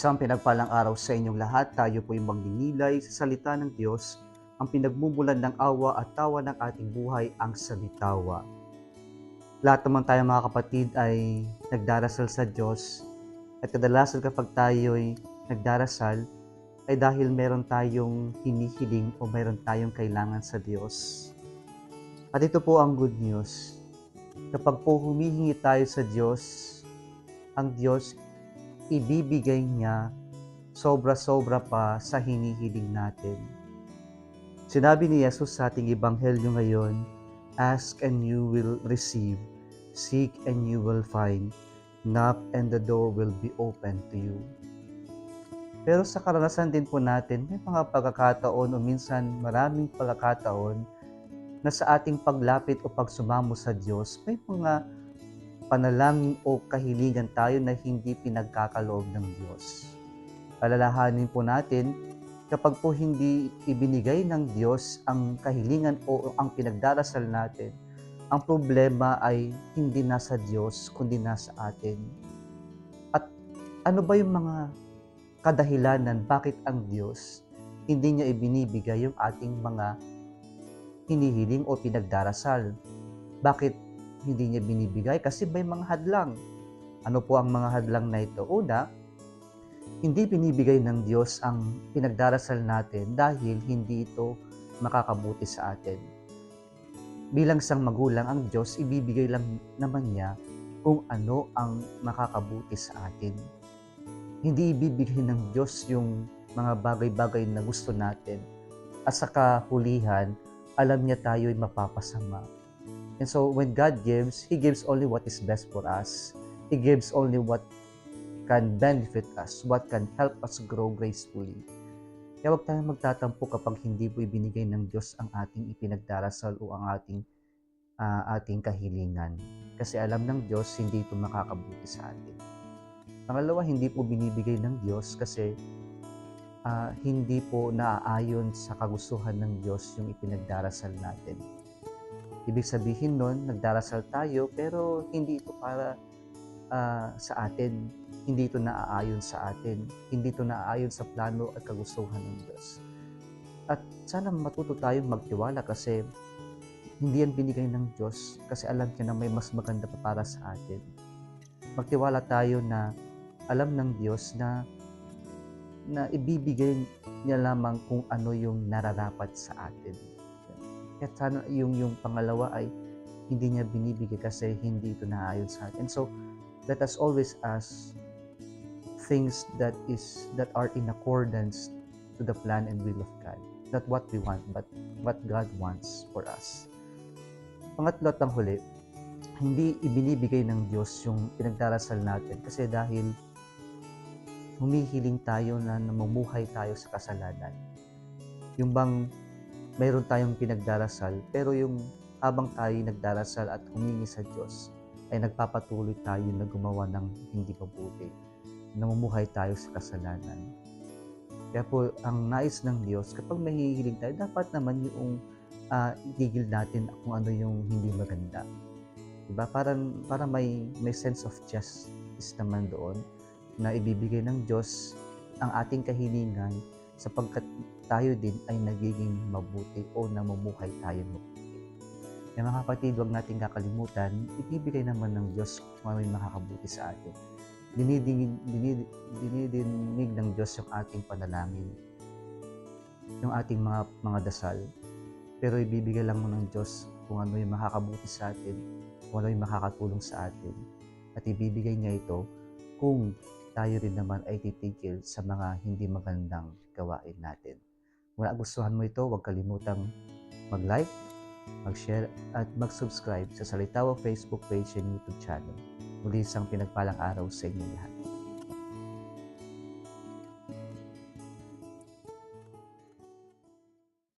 Isang pinagpalang araw sa inyong lahat. Tayo po'y magninilay sa salita ng Diyos, ang pinagmumulan ng awa at tawa ng ating buhay, ang salitawa. Lahat naman tayo mga kapatid ay nagdarasal sa Diyos, at kadalasan kapag tayo'y nagdarasal ay dahil meron tayong hinihiling o meron tayong kailangan sa Diyos. At ito po ang good news. Kapag po humihingi tayo sa Diyos, ang Diyos ibibigay niya sobra-sobra pa sa hinihiling natin. Sinabi ni Jesus sa ating ebanghelyo ngayon, "Ask and you will receive, seek and you will find, knock and the door will be open to you." Pero sa karanasan din po natin, may mga pagkakataon o minsan maraming pagkakataon na sa ating paglapit o pagsumamo sa Diyos, may mga panalangin o kahilingan tayo na hindi pinagkakaloob ng Diyos. Alalahanin po natin, kapag po hindi ibinigay ng Diyos ang kahilingan o ang pinagdarasal natin, ang problema ay hindi nasa Diyos, kundi nasa atin. At ano ba yung mga kadahilanan bakit ang Diyos hindi niya ibinibigay yung ating mga hinihiling o pinagdarasal? Bakit hindi niya binibigay? Kasi may mga hadlang. Ano po ang mga hadlang na ito? Una, hindi binibigay ng Diyos ang pinagdarasal natin dahil hindi ito makakabuti sa atin. Bilang isang magulang, ang Diyos ibibigay lang naman niya kung ano ang makakabuti sa atin. Hindi ibibigay ng Diyos yung mga bagay-bagay na gusto natin at sa kahulihan, alam niya tayo'y mapapasama. And so when God gives, He gives only what is best for us. He gives only what can benefit us, what can help us grow gracefully. Kaya huwag tayong magtatampo kapag hindi po ibinigay ng Diyos ang ating ipinagdarasal o ang ating kahilingan. Kasi alam ng Diyos, hindi ito makakabuti sa atin. Pangalawa, hindi po binibigay ng Diyos kasi hindi po naaayon sa kagustuhan ng Diyos yung ipinagdarasal natin. Ibig sabihin nun, nagdarasal tayo pero hindi ito para sa atin. Hindi ito naaayon sa atin. Hindi ito naaayon sa plano at kagustuhan ng Diyos. At sana matuto tayong magtiwala kasi hindi yan binigay ng Diyos kasi alam niya na may mas maganda pa para sa atin. Magtiwala tayo na alam ng Diyos na ibibigay niya lamang kung ano yung nararapat sa atin. At sana yung pangalawa ay hindi niya binibigay kasi hindi ito naaayon sa atin. So, let us always ask things that are in accordance to the plan and will of God. Not what we want, but what God wants for us. Pangatlo at panghuli, hindi ibinibigay ng Diyos yung pinagdarasal natin kasi dahil humihiling tayo na namumuhay tayo sa kasalanan. Yung bang mayroon tayong pinagdarasal, pero yung habang tayo nagdarasal at humingi sa Diyos, ay nagpapatuloy tayo na gumawa ng hindi mabuti. Namumuhay tayo sa kasalanan. Kaya po, ang nais ng Diyos, kapag mahihiling tayo, dapat naman yung igigil natin kung ano yung hindi maganda. Diba? Para may sense of justice naman doon na ibibigay ng Diyos ang ating kahilingan sapagkat tayo din ay nagiging mabuti o namumuhay tayo mabuti. Kaya mga kapatid, huwag natin kakalimutan, ibibigay naman ng Diyos kung ano yung makakabuti sa atin. Dinidinig ng Diyos yung ating panalangin, yung ating mga dasal. Pero ibibigay lang mo ng Diyos kung ano yung makakabuti sa atin, kung ano yung makakatulong sa atin. At ibibigay niya ito kung tayo rin naman ay titigil sa mga hindi magandang gawain natin. Kung nagustuhan mo ito, huwag kalimutang mag-like, mag-share at mag-subscribe sa Salitawa Facebook page and YouTube channel. Muli isang pinagpalang araw sa inyo lahat.